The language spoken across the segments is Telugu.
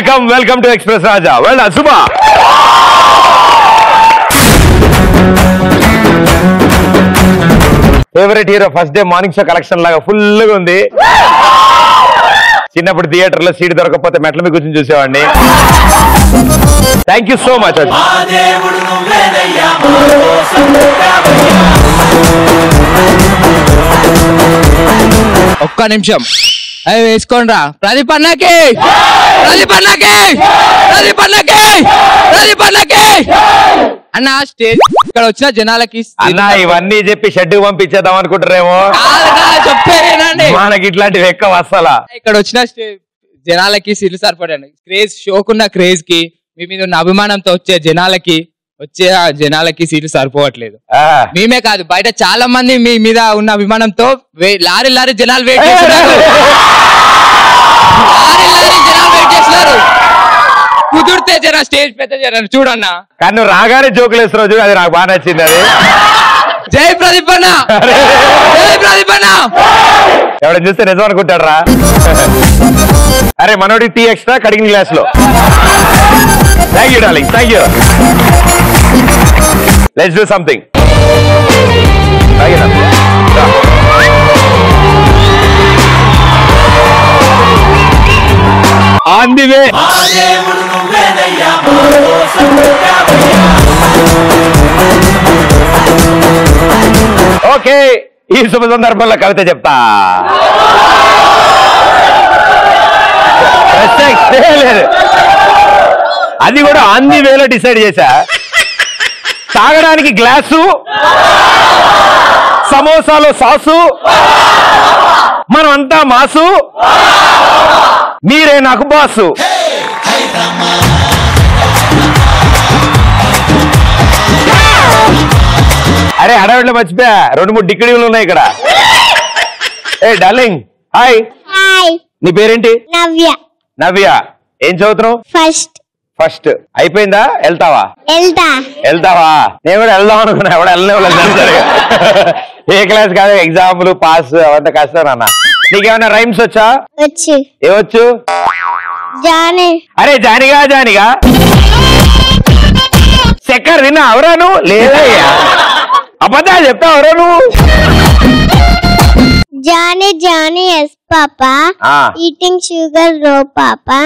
Welcome to express Raja. Well Shubha. Favourite hero first day morning show collection లాగా ఫుల్ గా ఉంది. చిన్నప్పుడు థియేటర్ లో సీట్ దొరకకపోతే మెట్ల మీద కూర్చొని చూసేవాడిని. Thank you so much. ఒక్క నిమిషం అవి వేసుకోండి రా. ప్రదీప్ అన్నకి అన్న స్టేజ్ ఇక్కడ వచ్చిన జనాలకి అన్న ఇవన్నీ చెప్పి షెడ్ పంపించేద్దాం అనుకుంటారేమో. చెప్పేనండి మనకి ఇట్లాంటివి ఎక్కువ అసలా. ఇక్కడ వచ్చిన జనాలకి సీట్లు సరిపడండి. క్రేజ్ షోకున్న క్రేజ్ కి మీ మీద ఉన్న అభిమానంతో వచ్చే జనాలకి సీట్లు సరిపోవట్లేదు. మేమే కాదు బయట చాలా మంది మీ మీద ఉన్న అభిమానంతో లారీ జనాలు వెయిట్ చేస్తున్నారు. కుదిరితే జర స్టేజ్ పెద్ద జర చూడన్నా. కానీ నువ్వు రాగానే జోకులు వేస్తున్నావు చూడు, అది నాకు బాగా నచ్చింది. అది జై ప్రదీప్ అన్న, జై ప్రదీప్ అన్న. ఎవడని చూస్తే నిజం అనుకుంటాడు రా. అరే మనోడి టీ ఎక్స్ట్రా కడిగిన గ్లాస్ లో. Thank you darling, thank you. Let's do something. On the way. Okay, ఈ శుభ సందర్భంలో కవిత చెప్తా. లేదు, అది కూడా ఆన్ ది వేలో డిసైడ్ చేశా. తాగడానికి గ్లాసు, సమోసాలో సాసు, మనమంతా మాసు, మీరే నాకు బాసు. అరే అడవిలో మర్చిపోయా, 2-3 డిగ్రీలు ఉన్నాయి ఇక్కడ. ఏ డార్లింగ్, హాయ్. నీ పేరేంటి? నవ్య. నవ్య, ఏం చదువుతున్నావు? ఫస్ట్ అయిపోయిందా? వెళ్తావా? వెళ్తావా? నేను కూడా వెళ్దాం అనుకున్నా, ఎవడ వెళ్ళనే. ఏ క్లాస్ కాదు, ఎగ్జాంపుల్ పాస్ అవంతా కష్టం అన్న. నీకేమన్నా రైమ్స్ వచ్చా? ఏవచ్చు? అరే జానిగా చక్కెర తిన్నా అవరా నువ్వు? లేదయ్యా, అబద్ధాలు చెప్తావు అవరా నువ్వు? Johnny, yes, Papa. Eating sugar, no, Papa.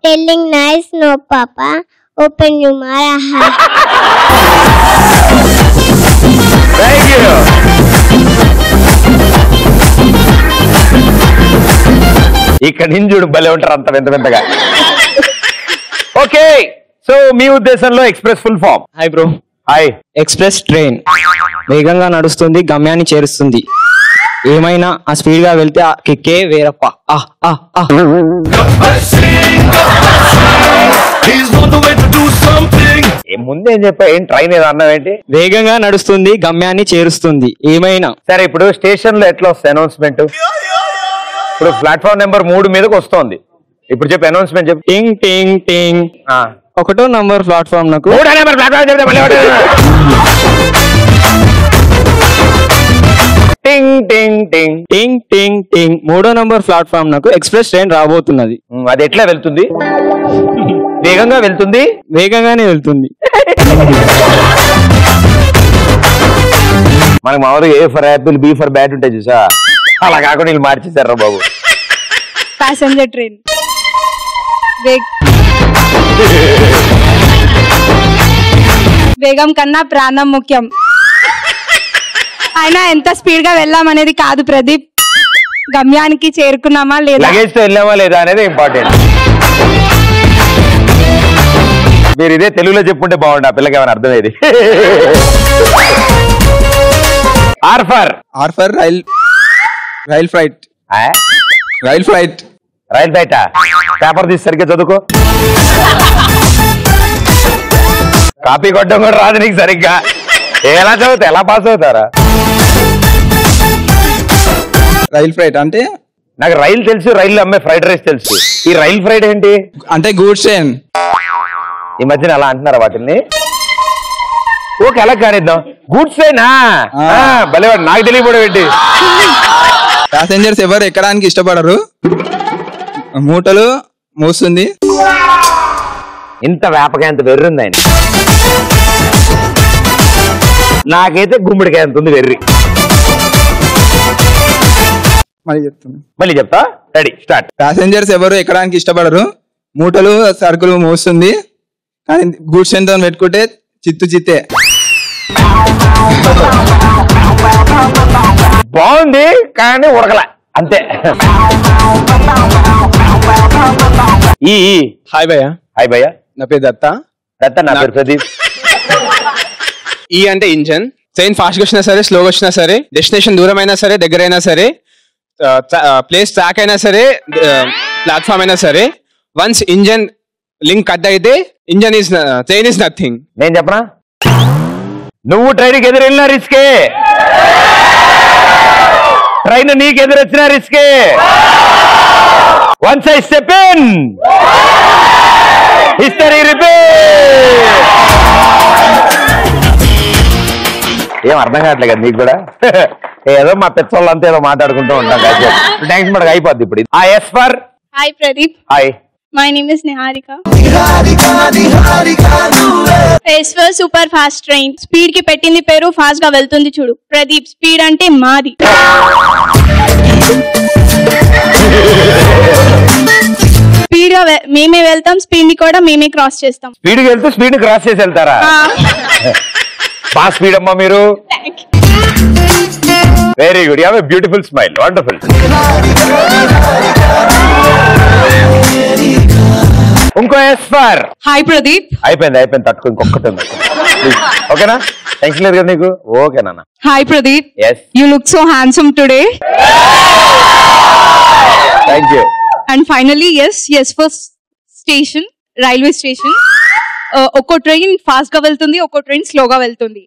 Telling nice, no, Papa. Open your mouth. Thank you. ఇక్కడ నుంచి చూడు భలే ఉంటారు అంత వింతగా. ఓకే, సో మీ ఉద్దేశంలో express full form? Hi bro. Hi. Express train వేగంగా నడుస్తుంది, గమ్యాన్ని చేరుస్తుంది. ఏమైనా ఆ స్పీడ్ గా వెళ్తే ఆ కిక్కే వేరప్ప. ముందేం చెప్పా, ఏం ట్రైన్ ఏదో అన్నావేంటి? వేగంగా నడుస్తుంది, గమ్యాన్ని చేరుస్తుంది. ఏమైనా సరే, ఇప్పుడు స్టేషన్ లో ఎట్లా వస్తాయి అనౌన్స్మెంట్? ఇప్పుడు ప్లాట్ఫామ్ నెంబర్ 3 మీదకి వస్తోంది. ఇప్పుడు చెప్పి అనౌన్స్మెంట్ చెప్పు. టింగ్ టింగ్ టింగ్. 1వ నంబర్ ప్లాట్ఫామ్ నాకు. 3వ నంబర్ ప్లాట్ఫామ్ చెప్తే టింగ్ టింగ్ టింగ్ టింగ్ టింగ్ టింగ్. 3వ నంబర్ ప్లాట్ఫామ్ నాకు ఎక్స్ప్రెస్ ట్రైన్ రాబోతున్నది. అది ఎట్లా వెళ్తుంది? వేగంగా వెళ్తుంది. వేగంగానే వెళ్తుంది. మనకు మామూలుగా A for apple, B for bat ఉంటాయి చూసా, అలా కాకుండా వీళ్ళు మార్చేశారు బాబు. Passenger train. వేగం కన్నా ప్రాణం ముఖ్యం. అయినా ఎంత స్పీడ్ గా వెళ్ళామనేది కాదు ప్రదీప్, గమ్యానికి చేరుకున్నామా లేదా, లగేజ్ తో వెళ్ళామా లేదా అనేది ఇంపార్టెంట్. మీరు ఇదే తెలుగులో చెప్పుకుంటే బాగుండు, ఆ పిల్లకి ఏమైనా అర్థమయ్యేది. R for rail flight. పేపర్ తీసి సరిగ్గా చదువుకో. కాపీ కొట్టడం కూడా రాదు నీకు సరిగ్గా. ఎలా చదువుతా, ఎలా పాస్ అవుతారా? రైల్ ఫ్రైట్ అంటే నాకు రైలు తెలుసు, రైలు అమ్మే ఫ్రైడ్ రైస్ తెలుసు. ఈ రైల్ ఫ్రైడ్ ఏంటి అంటే గూడ్స్ ట్రైన్. ఈ మధ్యన అలా అంటున్నారా వాటిని? ఓకే, అలా కానిద్దాం. గూడ్స్ ట్రైనా? భలేవాడు, నాకు తెలియబడి ఏంటి. ప్యాసింజర్స్ ఎవరు ఎక్కడానికి ఇష్టపడరు, మూటలు మోస్తుంది. ఇంత వేపకాయ అంత వెర్రుంది ఆయన. నాకైతే గుమ్మడికాయ అంత ఉంది వెర్రి. మళ్ళీ చెప్తా. Ready start. ప్యాసింజర్స్ ఎవరు ఎక్కడానికి ఇష్టపడరు, మూటలు సరుకులు మోస్తుంది, కానీ గూడ్స్ ఎంత పెట్టుకుంటే చిత్తే. బాగుంది కానీ ఉడకల అంతే. హాయ్ భయ్య. హాయ్ భయ్య. నా పేరు దత్త. నా పేరు ప్రదీప్. ఈ అంటే ఇంజన్. ట్రైన్ ఫాస్ట్ గా వచ్చినా సరే, స్లోగా వచ్చినా సరే, డెస్టినేషన్ దూరం అయినా సరే, దగ్గర అయినా సరే, ప్లేస్ ట్రాక్ అయినా సరే, ప్లాట్ఫామ్ అయినా సరే, వన్స్ ఇంజన్ లింక్ కట్ అయితే ట్రైన్ ఇస్ నథింగ్. నేను చెప్పనా, నువ్వు ట్రైన్కి ఎదురెళ్ళినా రిస్కే, ట్రైన్ నీకు ఎదురొచ్చినా రిస్కే. Once I step in history repeat. ఏం అర్థం కావట్లేదు కదా నీకు కూడా. ఏదో మా పెద్దోళ్ళు అంతా ఏదో మాట్లాడుకుంటూ ఉంటాం. థ్యాంక్స్ మనకు అయిపోద్ది ఇప్పుడు. S for hi Pradeep. Hi. My name is Niharika. S for super fast train. Speed కి పెట్టింది పేరు, ఫాస్ట్ గా వెళ్తుంది చూడు. ప్రదీప్ స్పీడ్ అంటే మాది. స్పీడ్ గా మేమే వెళ్తాం, స్పీడ్ ని కూడా మేమే క్రాస్ చేస్తాం. స్పీడ్ గా వెళ్తూ స్పీడ్ క్రాస్ చేసి వెళ్తారా? బాగా స్పీడ్ అమ్మా మీరు. Very good. You have a beautiful smile. Wonderful. ఇంకో ఎస్ ఫర్ హాయ్ ప్రదీప్. అయిపోయింది తట్టుకో. ఇంకొకటి ఉంది. ఓకేనా? టెన్షన్ లేదు కదా నీకు? ఓకేనా? Hi Pradeep. Yes. You look so handsome today. Thank you. And finally S for station, railway station. ఒక్కో ట్రైన్ ఫాస్ట్ గా వెళ్తుంది, ఒక్కో ట్రైన్ స్లోగా వెళ్తుంది,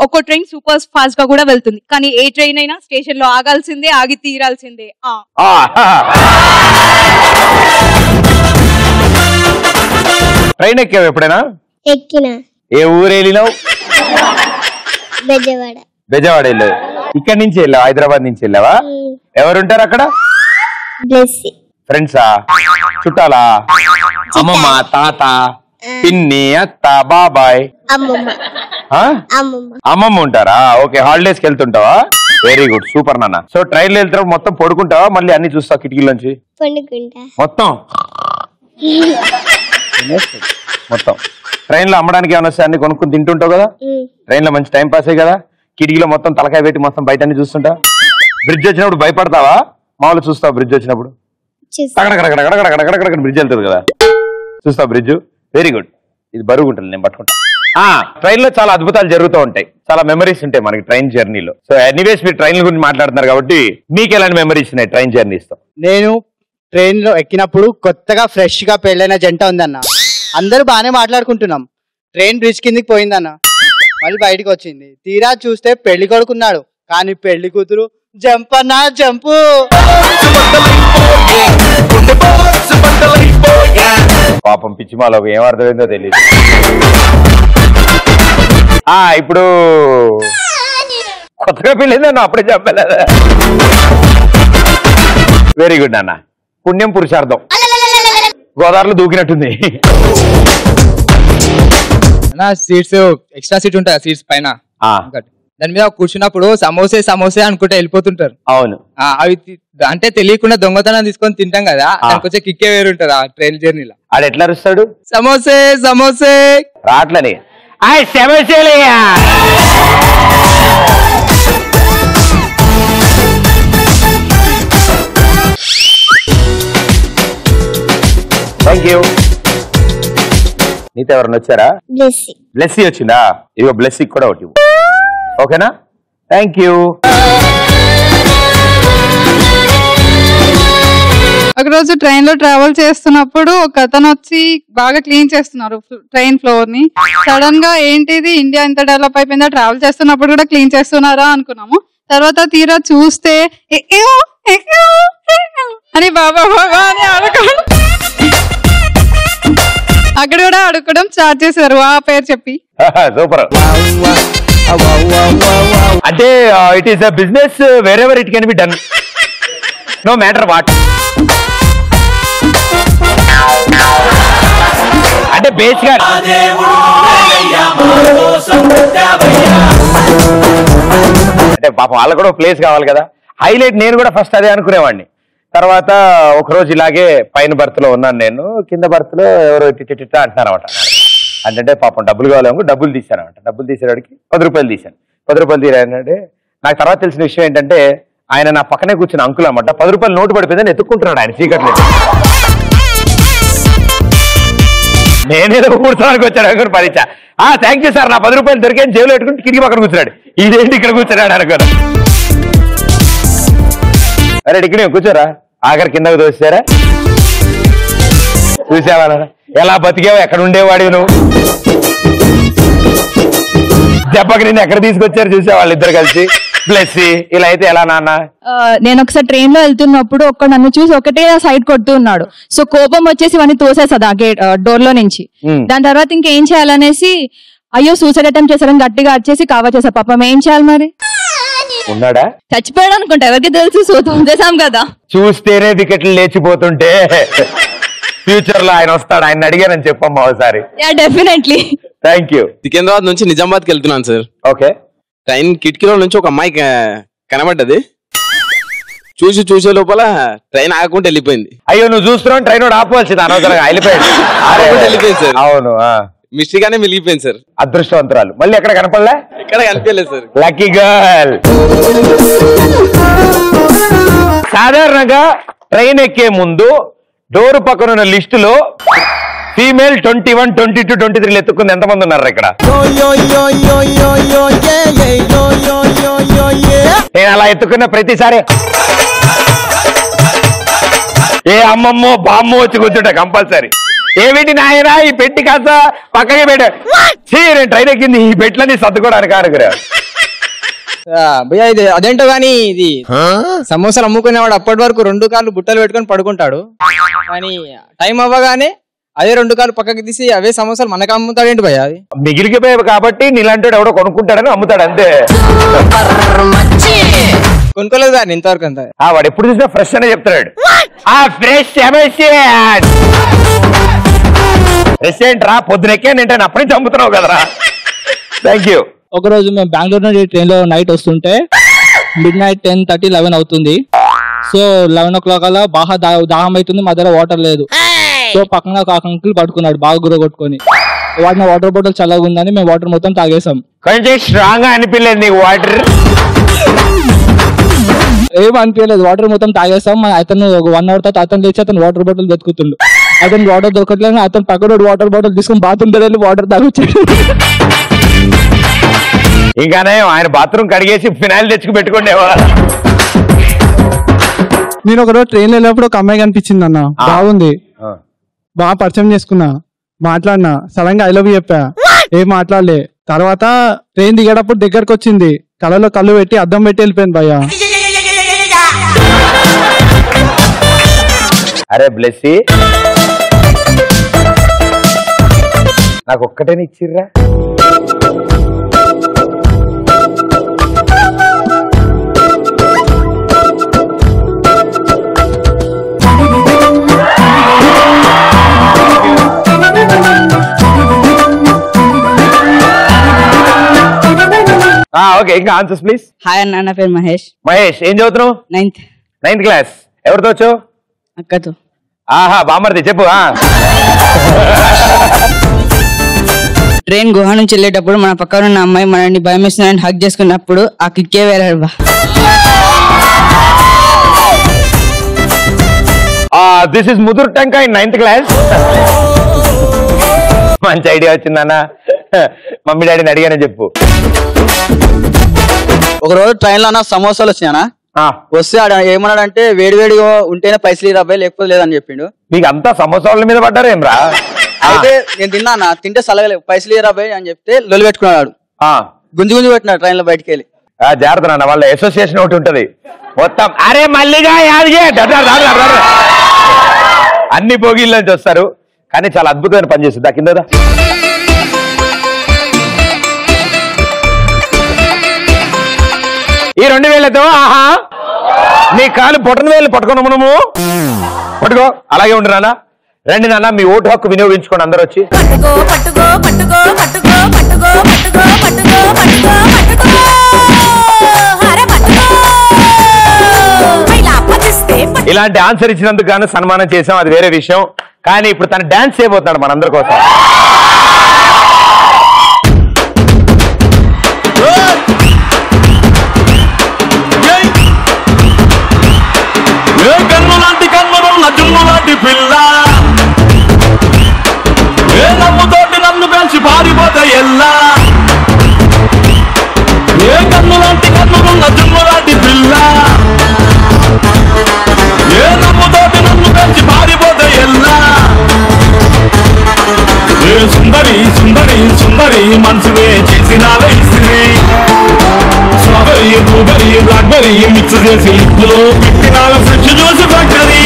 ఒక్కో ట్రైన్ సూపర్ ఫాస్ట్ గా కూడా వెళ్తుంది. కానీ ఏ ట్రైన్ అయినా స్టేషన్ లో ఆగాల్సిందే, ఆగి తీరాల్సిందే. ట్రైన్ ఎక్కావు ఎప్పుడైనా? ఎక్కినా. ఏ ఊరు వెళ్ళినావు? బెజవాడ. బెజవాడ వెళ్ళావు. ఇక్కడి నుంచి వెళ్ళావు? హైదరాబాద్ నుంచి వెళ్ళావా? ఎవరుంటారు అక్కడ? ఫ్రెండ్సా, చుట్టాలా? అమ్మమ్మ, తాత, పిన్ని, అత్త, బాబాయ్, అమ్మమ్మ ఉంటారా? ఓకే. హాలిడేస్ కి వెళ్తుంటావా? వెరీ గుడ్, సూపర్ నాన్న. సో ట్రైన్ లో వెళ్తావు, మొత్తం పడుకుంటావా? మళ్ళీ అన్ని చూస్తావు కిటికీలోంచి? మొత్తం ట్రైన్ లో అమ్మడానికి ఏమైనా వస్తాయి, అన్ని కొనుక్కుని తింటుంటావు కదా? ట్రైన్ లో మంచి టైం పాస్ అయ్యి కదా? కిటికీలో మొత్తం తలకాయ పెట్టి మొత్తం బయట అన్ని చూస్తుంటా? బ్రిడ్జ్ వచ్చినప్పుడు భయపడతావా? మామూలు చూస్తావు బ్రిడ్జ్ వచ్చినప్పుడు? బ్రిడ్జ్ వెళ్తుంది కదా, చూస్తావు బ్రిడ్జ్? Very good. ఇది బరువు ఉంటుంది, నేను పట్టుకుంటా. ట్రైన్ లో చాలా అద్భుతాలు జరుగుతూ ఉంటాయి, చాలా మెమరీస్ ఉంటాయి మనకి ట్రైన్ జర్నీలో. సో ఎనీవేస్ మీరు ట్రైన్ గురించి మాట్లాడుతున్నారు కాబట్టి మీకు ఎలాంటి మెమరీస్ ఉన్నాయి ట్రైన్ జర్నీస్ తో? నేను ట్రైన్ లో ఎక్కినప్పుడు కొత్తగా ఫ్రెష్ గా పెళ్ళైన జంట ఉందన్న. అందరూ బాగానే మాట్లాడుకుంటున్నాం. ట్రైన్ బ్రిడ్జ్ కిందికి పోయిందన్న, మళ్ళీ బయటకు వచ్చింది. తీరా చూస్తే పెళ్లి కొడుకున్నాడు, కానీ పెళ్లి కూతురు జంప్ అన్నా జంపు. పాపం పిచ్చిమాలో ఏం అర్థమైందో తెలియదు. ఇప్పుడు కొత్తగా పెళ్ళిందన్న, అప్పుడే చెప్పలేదా? వెరీ గుడ్ అన్న. పుణ్యం పురుషార్థం. గోదావరిలో దూకినట్టుంది. సీట్స్ ఎక్స్ట్రా సీట్ ఉంటాయి సీట్స్ పైన, దాని మీద కూర్చున్నప్పుడు సమోసే అనుకుంటే వెళ్ళిపోతుంటారు. అవును. అవి అంటే తెలియకుండా దొంగతనం తీసుకొని తింటాం కదా, దానికి వచ్చే కిక్కే వేరుంటది ఆ ట్రైన్ జర్నీలో. ఆడు ఎట్లా అరుస్తాడు? సమోసే రాట్లని. Thank you. నీతో ఎవరన్నా వచ్చారా? బ్లెస్సీ వచ్చిందా? ఇదిగో బ్లెస్సీ కూడా ఒకటి. ఓకేనా? Thank you. ఒక రోజు ట్రైన్ లో ట్రావెల్ చేస్తున్నప్పుడు ఒక అతను వచ్చి బాగా క్లీన్ చేస్తున్నారు ట్రైన్ ఫ్లోర్ ని. సడన్ గా ఏంటిది, ఇండియా ఎంత డెవలప్ అయిపోయిందా, ట్రావెల్ చేస్తున్నప్పుడు కూడా క్లీన్ చేస్తున్నారా అనుకున్నాము. తర్వాత తీరా చూస్తే అని బాబా అని అడగడం, అక్కడ కూడా అడుకోవడం స్టార్ట్ చేశారు ఆ పేరు చెప్పి. సూపర్. అంటే it is a business wherever it can be done, no matter what. అంటే బేస్ గా అంటే పాపం వాళ్ళకు కూడా ప్లేస్ కావాలి కదా. హైలైట్ నేను కూడా ఫస్ట్ అదే అనుకునేవాడిని. తర్వాత ఒకరోజు ఇలాగే పైన బర్త్ లో ఉన్నాను నేను, కింద బర్త్ లో ఎవరో టిట్ట అంటున్నారన్నమాట. అంటే పాపం డబ్బులు కావాలేమో డబ్బులు తీశానమాట. డబ్బులు తీసేవాడికి 10 రూపాయలు తీశాను. 10 రూపాయలు తీరానంటే నాకు తర్వాత తెలిసిన విషయం ఏంటంటే ఆయన నా పక్కనే కూర్చున్న అంకుల్ అన్నమాట. 10 రూపాయలు నోటు పడిపోయిందని ఎత్తుక్కుంటున్నాడు ఆయన చీకట్లేదు. నేనేదో కూర్చోడానికి వచ్చాను అనుకుని పరిచా. థ్యాంక్ యూ సార్, నా 10 రూపాయలు దొరికాయని జేబులో పెట్టుకుని కిటికీ పక్కన కూర్చున్నాడు. ఇదేంటి ఇక్కడ కూర్చున్నాడు అనుకోను. అరే ఇక్కడ కూర్చోరా, ఆఖరి కిందకు దోస్తారా. చూసావా ఎలా బతికేవా, ఎక్కడ ఉండేవాడివి నువ్వు, దెబ్బకి నిన్ను ఎక్కడ తీసుకొచ్చారు చూసా వాళ్ళిద్దరు కలిసి. ప్లస్ ఇలా అయితే ఎలా నాన్న. నేను ఒకసారి ట్రైన్ లో వెళ్తున్నప్పుడు ఒక్క నన్ను చూసి ఒకటే సైడ్ కొడుతూ ఉన్నాడు. సో కోపం వచ్చేసి వాడిని తోసేసా గేట్ డోర్ లో నుంచి. దాని తర్వాత ఇంకేం చేయాలనేసి అయ్యో సూసైడ్ అటెంప్ట్ చేశారని గట్టిగా వచ్చేసి కావా చేసా. పాపం ఏం చేయాలి మరి, ఉన్నాడా చచ్చిపోయాడు అనుకుంటా, ఎవరికి తెలుసు. సూతం చేసాం కదా. చూస్తేనే వికెట్లు లేచిపోతుంటే ఫ్యూచర్ లో ఆయన వస్తాడు, ఆయన అడిగానని చెప్పమ్మా ఒకసారి. డెఫినెట్లీ. Thank you. సికింద్రాబాద్ నుంచి నిజామాబాద్కి వెళ్తున్నాను సార్. ఓకే. ట్రైన్ కిటికీలో నుంచి ఒక అమ్మాయి కనబడ్డది. చూసే లోపల ట్రైన్ ఆగకుండా వెళ్ళిపోయింది. అయ్యో నువ్వు చూస్తున్నావు, ట్రైన్ ఆపోవాల్సింది, అనవసరంగా వెళ్ళిపోయింది సార్. అవును, మిస్టేక్గానే మిగిలిపోయింది సార్. అదృష్టవంతురాలు. మళ్ళీ ఎక్కడ కనపడలే? ఎక్కడ కనిపించలేదు సార్. Lucky girl. సాధారణంగా ట్రైన్ ఎక్కే ముందు డోర్ పక్కన ఉన్న లిస్టులో ఫీమేల్ 21, 22, 23 ఎత్తుకుంది ఎంతమంది ఉన్నారు ఇక్కడ? నేను అలా ఎత్తుకున్న ప్రతిసారి ఏ అమ్మమ్మో బామ్మో వచ్చి కూర్చుంటా కంపల్సరీ. ఏమిటి నాయనా ఈ పెట్టి కాస్త పక్కనే పెట్టా. నేను ట్రైన్ ఎక్కింది ఈ పెట్లని సర్దుకోవడానికి ఆరుగురా. భయ్యా ఇది అదేంటో గానీ ఇది సమోసాలు అమ్ముకునేవాడు అప్పటి వరకు 2 కాళ్ళు బుట్టలు పెట్టుకొని పడుకుంటాడు. కానీ టైం అవ్వగానే అదే 2 కాళ్ళు పక్కకి తీసి అవే సమోసాలు మనకు అమ్ముతాడేంటి భయ్యా? అది మిగిలిపోయావు కాబట్టి నీలాంటి ఎవడో కొనుక్కుంటాడని అమ్ముతాడు అంతే. కొనుక్కోలేదు కానీ ఇంతవరకు అంతా. వాడు ఎప్పుడు చూసినా ఫ్రెష్ అనే చెప్తాడు. ఫ్రెష్ రెస్టారెంట్ రా, పొద్దునెక్కానంటే అప్పటి నుంచి అమ్ముతున్నావు కదరా. Thank you. ఒకరోజు మేము బెంగళూరు నుండి ట్రైన్ లో నైట్ వస్తుంటే మిడ్-నైట్ 10:30, 11 అవుతుంది. సో 11 o'clock అలా బాగా దాహం అవుతుంది, మా దగ్గర వాటర్ లేదు. సో పక్కన ఒక అంకుల్ పట్టుకున్నాడు బాగా గుర కొట్టుకొని. వాడిన వాటర్ బాటిల్ చల్లగా ఉందని మేము వాటర్ మొత్తం తాగేసాం. కొంచెం స్ట్రాంగ్ గా అనిపించలేదు నీకు వాటర్? ఏం అనిపించలేదు, వాటర్ మొత్తం తాగేస్తాం. అతను ఒక 1 hour తర్వాత అతను తెచ్చి అతను వాటర్ బాటిల్ వెతుకుతుండు. అతను వాటర్ దొరకట్లేదు, అతను పక్కన వాటర్ బాటిల్ తీసుకుని బాత్రూమ్ వెళ్ళి వాటర్ తాగొచ్చాడు. ఇంకానే ఆయన బాత్రూమ్ కడిగేసి ఫినాయిల్ తెచ్చుకు పెట్టుకుండేవా. నేను ఒకరోజు ట్రైన్ వెళ్ళినప్పుడు ఒక అమ్మాయి కనిపించింది అన్న, బాగుంది, బాగా పరిచయం చేసుకున్నా, మాట్లాడినా. సడన్ గా ఐ లవ్ యూ చెప్పా, ఏం మాట్లాడలే. తర్వాత ట్రైన్ దిగేటప్పుడు దగ్గరకు వచ్చింది, కళ్ళలో కళ్ళు పెట్టి అద్దం పెట్టి వెళ్ళిపోయింది భయ్యా. అరే బ్లెస్సీ, నాకు ఒక్కటేనే ఇచ్చిర్రా. ఓకే, ఇంకా ఆన్సర్స్ ప్లీజ్. హాయ్ అన్న, నా పేరు మహేష్. మహేష్, ఏం చదువుతున్నావు? 9th class. ఎవరితో వచ్చావు? అక్కతో. ఆహా, బామ్మర్ది చెప్పు. ట్రైన్ గుహ నుంచి వెళ్ళేటప్పుడు మన పక్కన ఉన్న అమ్మాయి మనల్ని భయం వేస్తుందని హక్ చేసుకున్నప్పుడు ఆ కిక్కే వేరే. దిస్ ఇస్ ముదురు టంకా ఇన్ 9th క్లాస్. మంచి ఐడియా వచ్చిందన్న. మమ్మీ డాడీని అడిగానని చెప్పు. ఒక రోజు ట్రైన్ లో సమోసాలు వచ్చినాయనా, వస్తే ఏమన్నాడంటే వేడివేడిగా ఉంటేనే పైసలు ఇరాబాయి లేకపోతే లేదని చెప్పిండు. మీకు అంతా సమోసాల మీద పడ్డారేం రా? అయితే నేను తిన్నా, తింటే సలగలేదు, పైసలు ఇరాబాయి అని చెప్తే లొల్లి పెట్టుకున్నాడు. గుంజు గుంజు పెట్టినాడు ట్రైన్ లో బయటకు వెళ్ళి. జాగ్రత్త నాన్న, వాళ్ళ అసోసియేషన్ ఒకటి ఉంటది మొత్తం. అరే మల్లిగా అన్ని భోగిళ్ళ నుంచి వస్తారు, కానీ చాలా అద్భుతమైన పని చేస్తుంది. కింద ఈ 2 వేళ్లతో ఆహా నీ కాలు పొట్టన వేళ్ళు పట్టుకున్నాము, నువ్వు పట్టుకో, అలాగే ఉంటున్నానా. రండి నాన్న, మీ ఓటు హక్కు వినియోగించుకోండి అందరూ వచ్చి. ఇలాంటి ఆన్సర్ ఇచ్చినందుకు గాను సన్మానం చేసాం, అది వేరే విషయం. కానీ ఇప్పుడు తను డాన్స్ చేయబోతున్నాడు మనందరి కోసం. పిల్ల ఏ నమ్ముతోటి నన్ను పెంచి పారిపోతే ఎల్లా, ఏ కన్నులాంటి కన్నులున్న జుమ్ములాంటి పిల్ల, ఏ నమ్ముతోటి నన్ను పెంచి పారిపోతే ఎల్లా, ఏ సుందరి సుందరి సుందరి మనసువే చేసినావే ఇస్త్రీ, స్ట్రాబెరీ బ్లూబెరీ బ్లాక్బెరీ మిక్స్ చేసి ఇప్పులో పెట్టినావే ఫ్రిడ్జ్ చూసి ఫ్యాక్టరీ.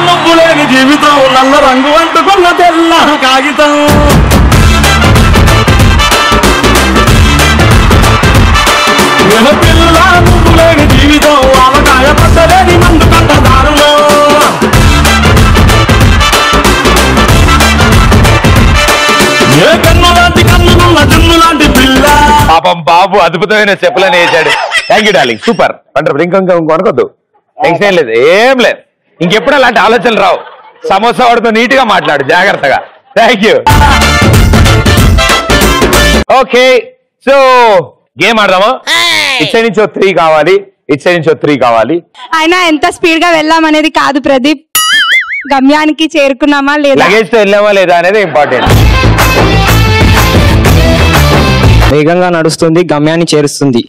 నువ్వు లేని జీవితం నల్ల రంగు అంటుకున్న తెల్ల కాగితం. పిల్ల నువ్వు లేని జీవితం ఆవకాయ పట్టలేని మందు కంట దారులో. ఏ కన్ను లాంటి కన్నులున్న జున్ను లాంటి పిల్ల. పాపం బాబు అద్భుతమైన చెప్పులని వేసాడు. Thank you darling, super. అంటే ఇంకా అనుకోద్దు, టెన్షన్ ఏం లేదు, ఏం లేదు. ఇంకెప్పుడు అలాంటి ఆలోచనలు రావు. సమోసా వాడితో నీట్ గా మాట్లాడు, జాగ్రత్తగా. Thank you. Okay, so game ఆడదామా? ఇటు సైడ్ నుంచి 3 కావాలి, ఇటు సైడ్ నుంచి 3 కావాలి. అయినా ఎంత స్పీడ్ గా వెళ్ళామనేది కాదు ప్రదీప్, గమ్యానికి చేరుకున్నామా లేదా, లగేజ్ తో వెళ్ళామా లేదా అనేది ఇంపార్టెంట్. వేగంగా నడుస్తుంది, గమ్యాన్ని చేరుస్తుంది.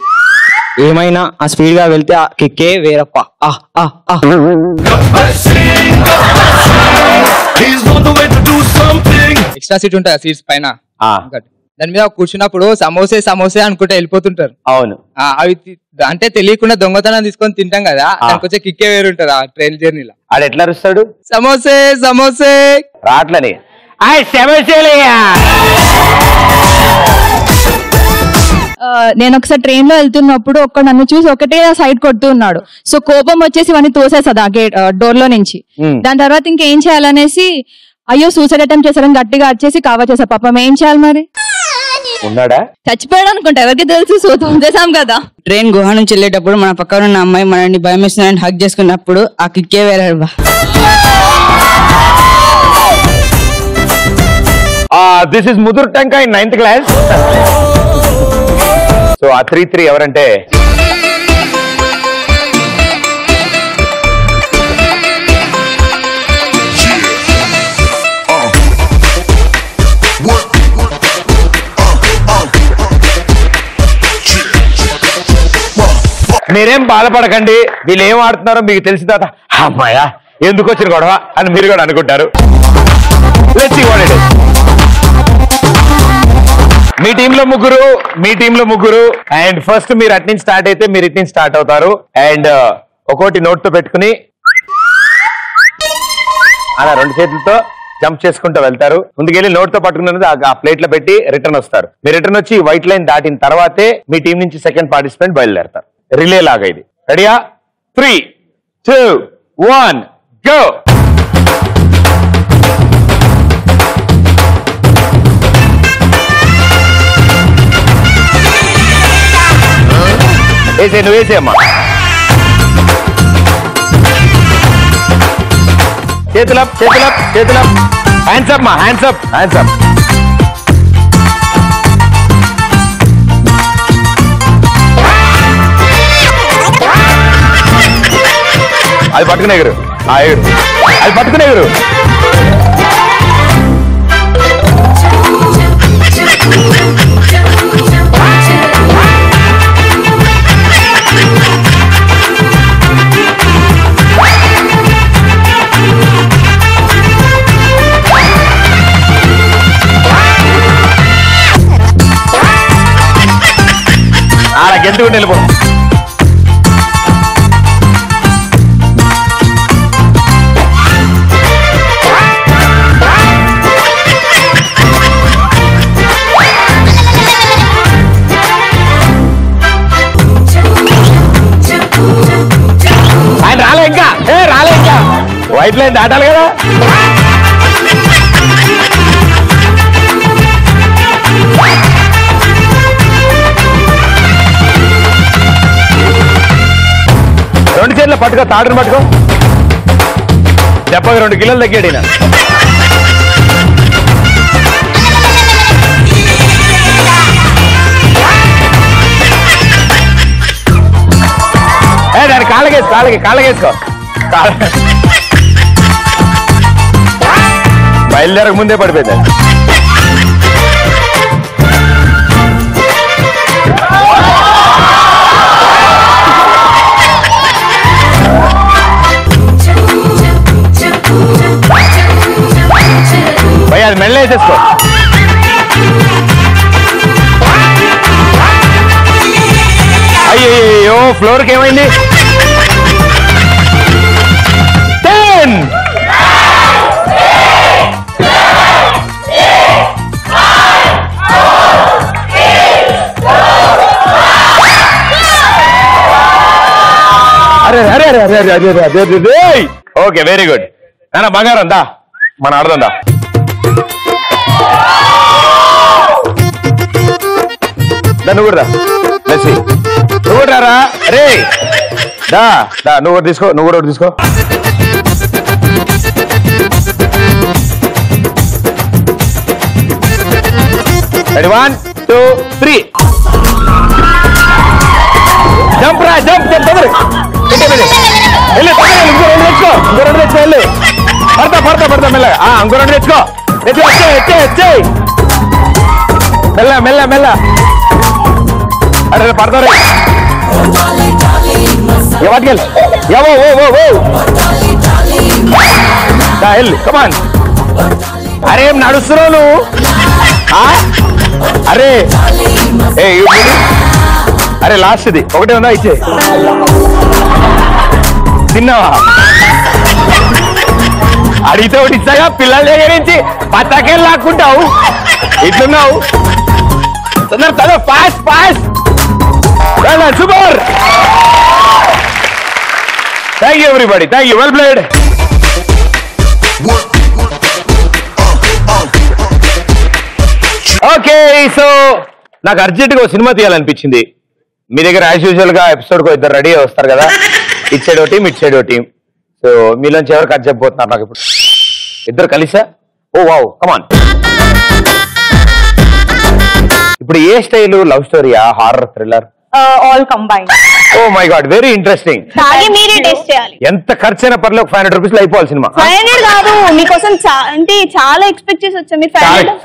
ఏమైనా ఆ స్పీడ్ గా వెళ్తే ఆ కిక్కే వేరప్ప. ఎక్స్ట్రా సీట్ ఉంటాయి సీట్స్ పైన, దాని మీద కూర్చున్నప్పుడు సమోసే సమోసే అనుకుంటే వెళ్ళిపోతుంటారు. అవును, అవి అంటే తెలియకుండా దొంగతనం తీసుకొని తింటాం కదా, దానికి వచ్చే కిక్కే వేరుంటది ఆ ట్రైన్ జర్నీలో. ఆడు ఎట్లా అరుస్తాడు? సమోసే సమోసే రాట్లని. నేను ఒకసారి ట్రైన్ లో వెళ్తున్నప్పుడు ఒక్క నన్ను చూసి ఒకటే సైడ్ కొడుతూ ఉన్నాడు. సో కోపం వచ్చేసి ఇవన్నీ తోసేసదా గేట్ డోర్ లో నుంచి. దాని తర్వాత ఇంకేం చేయాలనేసి అయ్యో సూసైడ్ అటెంప్ట్ చేశారని గట్టిగా వచ్చేసి కవర్ చేశా. పాపం ఏం చేయాలి మరి? చచ్చిపోయాడు అనుకుంటా, ఎవరికి తెలుసు. సో తోసేసాం కదా. ట్రైన్ గుహ నుంచి వెళ్ళేటప్పుడు మన పక్కన ఉన్న అమ్మాయి మనల్ని భయం వేస్తుందని హక్ చేసుకున్నప్పుడు ఆ కిక్కే వేరే. దిస్ ఇస్ ముదురు టంకా ఇన్ 9th క్లాస్. సో ఆ 3 ఎవరంటే మీరేం బాధపడకండి, వీళ్ళు ఏం ఆడుతున్నారో మీకు తెలిసిన తర్వాత అమ్మాయా ఎందుకు వచ్చిన గొడవ అని మీరు కూడా అనుకుంటారు. Let's see what it is. మీ టీంలో ముగ్గురు అండ్ ఫస్ట్ మీరు అటు నుంచి స్టార్ట్ అయితే మీరు ఇటు నుంచి స్టార్ట్ అవుతారు. అండ్ ఒక్కోటి నోట్ తో పెట్టుకుని అలా 2 చేతులతో జంప్ చేసుకుంటూ వెళ్తారు. ముందుకెళ్ళి నోట్ తో పట్టుకున్నది ఆ ప్లేట్ లో పెట్టి రిటర్న్ వస్తారు. మీరు రిటర్న్ వచ్చి వైట్ లైన్ దాటిన తర్వాతే మీ టీం నుంచి సెకండ్ పార్టిసిపెంట్ బయలుదేరతారు. రిలే లాగా ఇది. రెడీయా? 3, 2, 1 గో. నువ్వు వేసేయమ్మా. చేతులప్ హ్యాండ్స్ అప్ మా, హ్యాండ్స్ అప్. అది పట్టుకునే ఎగురు, అది పట్టుకునే ఎగురు. అలా గెంతుకుంటూ వెళ్ళిపో. ఆయన రాలే ఇంకా వైట్ లైన్ దాటాలి కదా. పట్టుకో తాడుని పట్టుకో. దెబ్బకి 2 కిలోలు తగ్గాడు ఈయన. దాని కాళ్ళకేసుకో. బయలుదేరక ముందే పడిపోయింది. భయ అది మెల్ల వేసేసుకో. అయ్యో ఫ్లోర్కి ఏమైంది? 10 అరే. Okay very good. నాన్న బంగారం దా మన ఆడదాం దా. నువ్వు కూడా నువ్వు కూడా రా. రే దా నువ్వు కూడా తీసుకో. నువ్వు కూడా తీసుకో. రెడీ 1 2 3 జంప్ రా జంప్. ఇంకో 2 తెచ్చుకో. పడతా మెల్లగా. ఇంకో 2 తెచ్చుకో. వచ్చేయ్ మెల్ల. అరే పడతారు వాటికెళ్ళి. కమాన్. అరే ఏం నడుస్తున్నావు నువ్వు? అరే లాస్ట్ ఇది ఒకటే ఉందా? ఇచ్చే తిన్నావా? అడిగితే ఒకటి ఇచ్చాగా. పిల్లల దగ్గర నుంచి పతాకేళ్ళు లాక్కుంటావు. ఇట్లున్నావు. తొందర fast. Super. Thank you everybody. Thank you. Well played. Okay so నాకు అర్జెంట్గా సినిమా తీయాలనిపించింది. మీ దగ్గర యాజ్ యూజువల్ గా ఎపిసోడ్ కు 2 రెడీ వస్తారు కదా. ఇటు సైడ్ టీం ఇటు సైడ్ టీం. సో మీలోంచి ఎవరు కట్ చెప్పబోతున్నారు నాకు ఇప్పుడు? 2 కలిసా? Oh wow come on. ఇప్పుడు ఏ స్టైల్? లవ్ స్టోరీయా, horror, thriller? All combine. Oh my god very interesting. మీరే టెస్ట్ చేయాలి. ఎంత ఖర్చైనా పర్లేదు 500 రూపీస్ లో అయిపోవాలి సినిమా. 500 కాదు మీకోసం అంటే చాలా ఎక్స్పెక్ట్ చేసి వచ్చాం.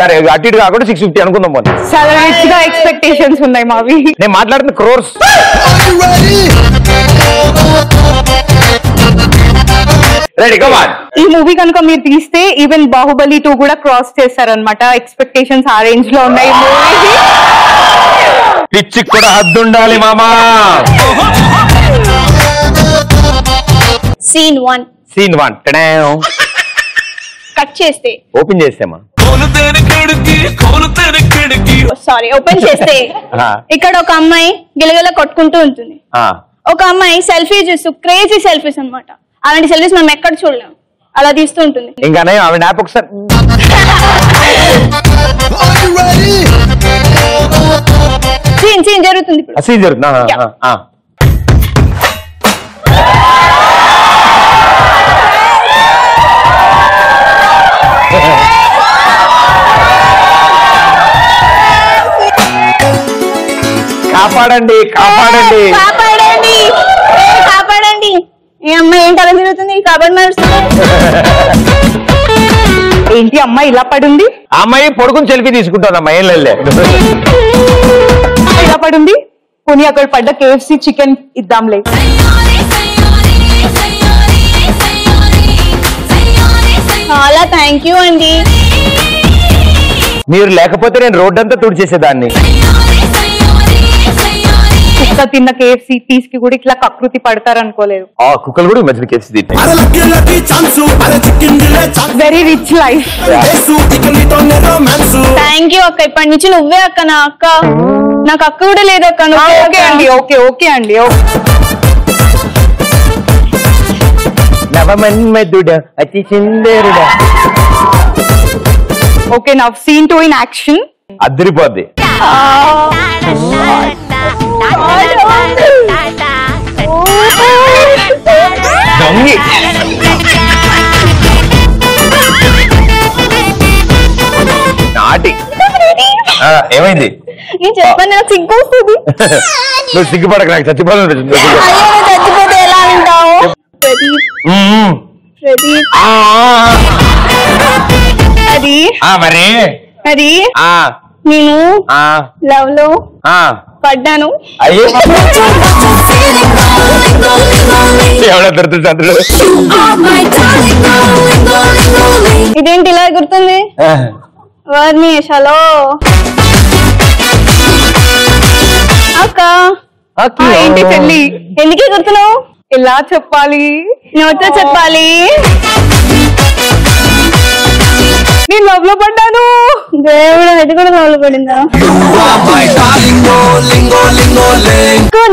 సరే అటు ఇటు కాకుండా 650 అనుకుందాం. పోనీ చాలా రిచ్ గా ఎక్స్పెక్టేషన్స్ ఉన్నాయి మావి. నేను మాట్లాడుతున్న క్రోర్స్. Ready come on. ఈ మూవీ కనుక మీరు తీస్తే ఈవెన్ బాహుబలి 2 కూడా క్రాస్ చేస్తారనమాట. ఎక్స్పెక్టేషన్స్ ఆ రేంజ్ లో ఉన్నాయి మూవీకి. పిచ్చి కూడా హద్దు ఉండాలి మామా. సీన్ 1 కట్ చేస్తే ఓపెన్ చేస్తామా? సారీ ఓపెన్ చేస్తే ఇక్కడ ఒక అమ్మాయి గిలగిల కొట్టుకుంటూ ఉంటుంది. ఒక అమ్మాయి సెల్ఫీ చూస్తూ క్రేజీ సెల్ఫీస్ అన్నమాట. అలాంటి సెల్ఫీస్ మనం ఎక్కడ చూడలేము. అలా తీస్తూ ఉంటుంది. ఇంకా ఆవిడ యాప్ ఒకసారి సీన్ జరుగుతుంది. సీన్ జరుగుతుంది. కాపాడండి కాపాడండి కాపాడండి కాపాడండి. ఈ అమ్మాయి ఏంటి అలా తిరుగుతుంది? కాపాడు. ఏంటి అమ్మాయి ఇలా పడుంది? అమ్మాయి పడుకుని సెల్ఫీ తీసుకుంటుంది. అమ్మాయి ఏం లేదు ఇలా పడుంది. పోనీ అక్కడ పడ్డ KFC చికెన్ ఇద్దాంలే. చాలా థ్యాంక్ యూ అండి. మీరు లేకపోతే నేను రోడ్ అంతా తుడిచేసేదాన్ని. కుక్క తిన్న KFC పీస్ కి కూడా ఇట్లా కకృతి పడతారు అనుకోలేదు. కుక్కలు కూడా మధ్య KFC తింటాయి. Very rich life. Thank you అక్క. ఇప్పటి నుంచి నువ్వే అక్క. నా అక్క నాకు అక్క కూడా లేదు అక్క. ఓకే అండి ఓకే అండి. నవమన్మధుడా అతి సుందరుడా. ఓకే నా సీన్ 2 ఇన్ యాక్షన్. అదిరిపోద్ది. అంగి నాటి ఏమైంది నేను చెప్పాను నాకు సిగ్గు వస్తుంది. నువ్వు సిగ్గుపడక నాకు చచ్చిపోతుంది చచ్చిపోతే ఎలా అంటావు? అది మరి అది నేను లవ్ లో పడ్డాను. అయ్యో ఎవడో దొరుకుతుంది. ఇదేంటి ఇలా గుర్తుంది? వర్ణేషలో అక్క ఏంటి చెల్లి ఎందుకే గుర్తున్నావు? ఎలా చెప్పాలి? నోట్తో చెప్పాలి. నేను లవ్ లో పడ్డాను. దేవుడు అది కూడా లవ్ లో పడిందా?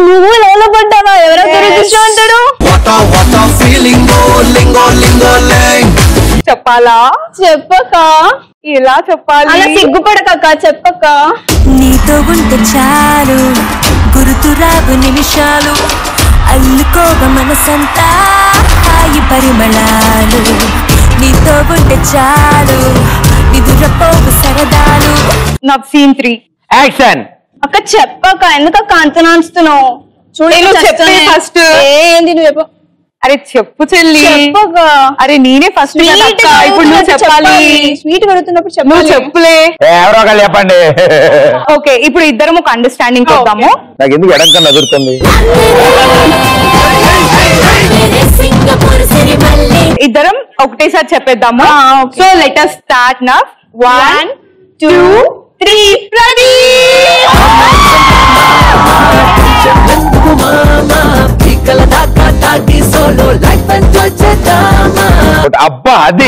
నువ్వు లవ్ లో పడ్డావా? ఎవరో గురించి అంటాడు. చెప్పాలా? చెప్పక ఎలా చెప్పాలి? అలా సిగ్గుపడక చెప్పక. నీతో ఉంటే చాలు గుర్తురావు నిమిషాలు అల్లుకోవ మనసంతా హాయి పరిమళాలు. నీతో ఉంటే చాలు నిదురపోవు సరదాలు. నా సీన్ 3 యాక్షన్. అక్క చెప్పక ఎందుకక్క అంత నాన్స్తున్నావు? చూడు చెప్పే ఫస్ట్. ఏంది నువ్వు చెప్పు. అరే చెప్పు చెల్లి. చెప్పక. అరే నేనే ఫస్ట్ ఇప్పుడు నువ్వు చెప్పాలి. స్వీట్ కడుతున్నప్పుడు చెప్పాలి. నువ్వు చెప్పులే. ఎవరో ఒకళ్ళు చెప్పండి. ఓకే ఇప్పుడు ఇద్దరం ఒక అండర్స్టాండింగ్ చేద్దాము. నాకు ఎందుకు ఎడంకన్నా ఎదురుతుంది? ఇద్దరం ఒకటేసారి చెప్పేద్దాము. So let us start now. 1 2 3 అబ్బా అది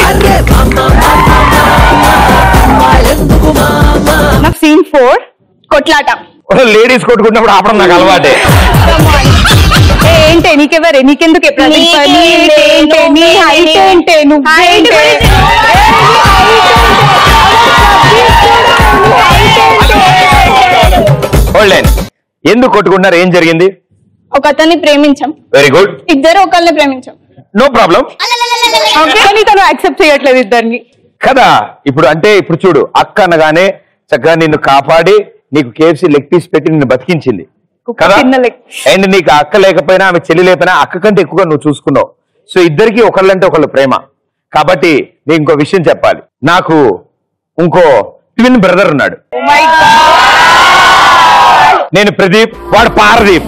నాకు సీన్ 4 కొట్లాట. లేడీస్ కొట్టుకున్నప్పుడు ఆపడం నాకు అలవాటే. ఏంటే నీకెవరే నీకెందుకు నీ హైట్ ఏంటే నువ్వేంటే ఎందుకు కొట్టుకున్నారు? ఏం జరిగింది? ఒక అతన్ని ప్రేమించాం. Very good. ఇద్దరు ఒకళ్ళని ప్రేమించాం. No problem. కానీ తను యాక్సెప్ట్ చేయట్లేదు ఇద్దరిని కదా. ఇప్పుడు అంటే ఇప్పుడు చూడు, అక్క అనగానే చక్కగా నిన్ను కాపాడి నీకు కేఎఫ్సీ లెగ్ పీస్ పెట్టి నిన్ను బతికించింది కదా. అండ్ నీకు అక్క లేకపోయినా ఆమె చెల్లి లేకపోయినా అక్క కంటే ఎక్కువగా నువ్వు చూసుకున్నావు. సో ఇద్దరికి ఒకళ్ళంటే ఒకళ్ళు ప్రేమ. కాబట్టి నేను ఇంకో విషయం చెప్పాలి. నాకు ఇంకో ట్విన్ బ్రదర్ ఉన్నాడు. నేను ప్రదీప్, వాడు Paradip.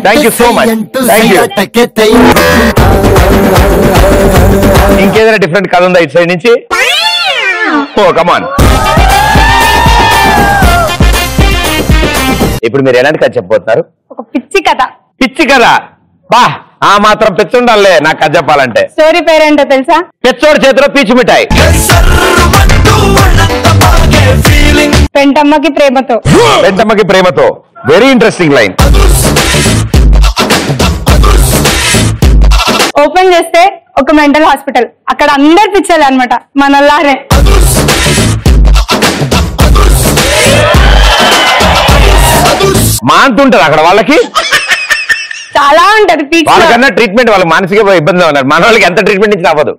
Thank you so much. Thank you. ఇంకేదైనా డిఫరెంట్ కథ ఉందా ఇటు సైడ్ నుంచి? ఓ కమాన్. ఇప్పుడు మీరు ఎలాంటి కథ చెప్పబోతున్నారు? ఒక పిచ్చి కథ. పిచ్చి కథ? బా ఆ మాత్రం పిచ్చి ఉండాలే నాకు కథ చెప్పాలంటే. స్టోరీ పేరేంటో తెలుసా? పిచ్చోడి చేతిలో పీచు మిఠాయి. పెంటమ్మకి ప్రేమతో. పెంటమ్మకి ప్రేమతో. Very interesting line. ఓపెన్ చేస్తే ఒక మెంటల్ హాస్పిటల్. అక్కడ అందరు పిచ్చలే అనమాట మనల్లారే. మాంతుంటది అక్కడ వాళ్ళకి. చాలా ఉంటది. వాళ్ళకన్నా ట్రీట్మెంట్ వాళ్ళకి మానసిక ఇబ్బంది ఉన్నారు. మన వాళ్ళకి ఎంత ట్రీట్మెంట్ ఇచ్చి అవ్వదు.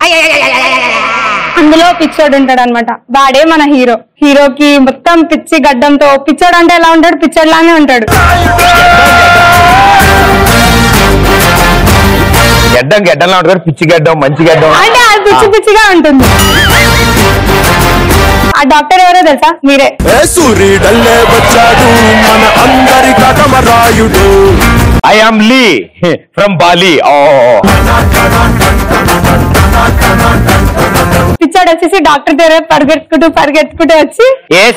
అందులో పిచ్చోడు ఉంటాడు అనమాట. వాడే మన హీరో. హీరోకి మొత్తం పిచ్చి గడ్డంతో. పిచ్చోడు అంటే ఎలా ఉంటాడు? పిచ్చోడ్లానే ఉంటాడు. గడ్డంలా ఉంటాడు. పిచ్చి గడ్డం, మంచి గడ్డం అంటే అది పిచ్చి పిచ్చిగా ఉంటుంది. ఆ డాక్టర్ ఎవరో తెలుసా? మీరే. సూర్యుడల్లే వచ్చాడు మన అందరి Katamarayudu. I am Lee from Bali. పిచ్చాడు వచ్చేసి డాక్టర్ దగ్గర పరిగెత్తుకుంటూ వచ్చి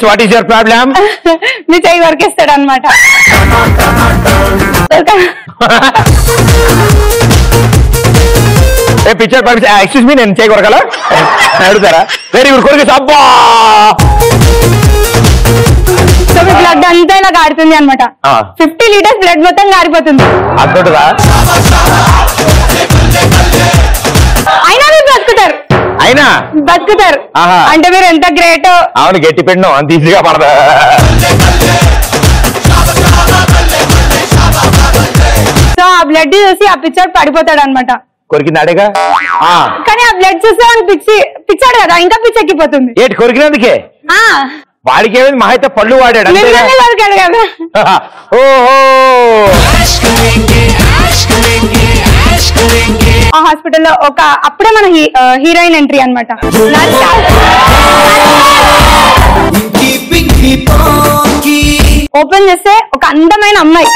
వాట్ ఈస్ యువర్ ప్రాబ్లం మీ చెయ్యి వరకేస్తాడు అనమాట. పిక్చర్ ఎక్స్క్యూజ్ మీ నేను చేయకూడగల అడుగుతారా? వెరీ గుడ్ కొడుకు అబ్బా. సో మీ బ్లడ్ అంతా ఇలా కాడుతుంది అనమాట. 50 లీటర్స్ బ్లడ్ మొత్తం కారిపోతుంది. అద్దుడురా అయినా మీరు బతుకుతారు అంటే మీరు ఎంత గ్రేట్. అవును గట్టి పెట్టినాం అంత ఈజీగా పడదా. సో ఆ బ్లడ్ చూసి ఆ పిచ్చోడు పడిపోతాడు అనమాట. కొరికిందాడేగా కానీ ఆ బ్లడ్ చూస్తే పిచ్చాడు కదా ఇంకా పిచ్చెక్కిపోతుంది. ఏంటి కొరికినందుకే? వాడికి ఏమైంది మహా అయితే పళ్ళు వాడాడు కదా. ఆ హాస్పిటల్లో అప్పుడే మన హీరోయిన్ ఎంట్రీ అనమాట. ఓపెన్ చేస్తే ఒక అందమైన అమ్మాయి,